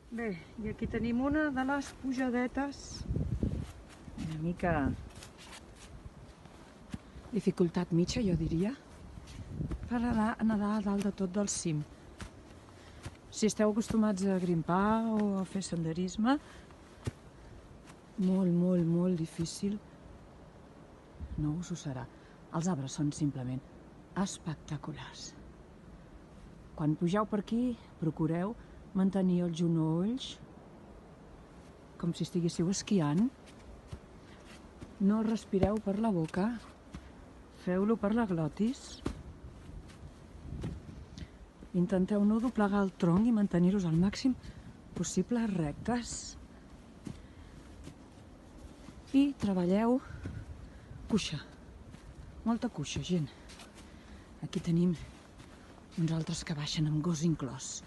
Bé, i aquí tenim una de les pujadetes. Una mica dificultat mitja, jo diria, per anar a nedar a dalt de tot del cim. Si esteu acostumats a grimpar o a fer senderisme, molt difícil no us ho serà. Els arbres són simplement espectaculars. Quan pugeu per aquí, procureu mantenir els genolls com si estiguéssiu esquiant. No respireu per la boca, feu-lo per la glotis. Intenteu no doblegar el tronc i mantenir-los al màxim possible rectes. I treballeu cuixa, molta cuixa, gent. Aquí tenim uns altres que baixen amb gos inclòs.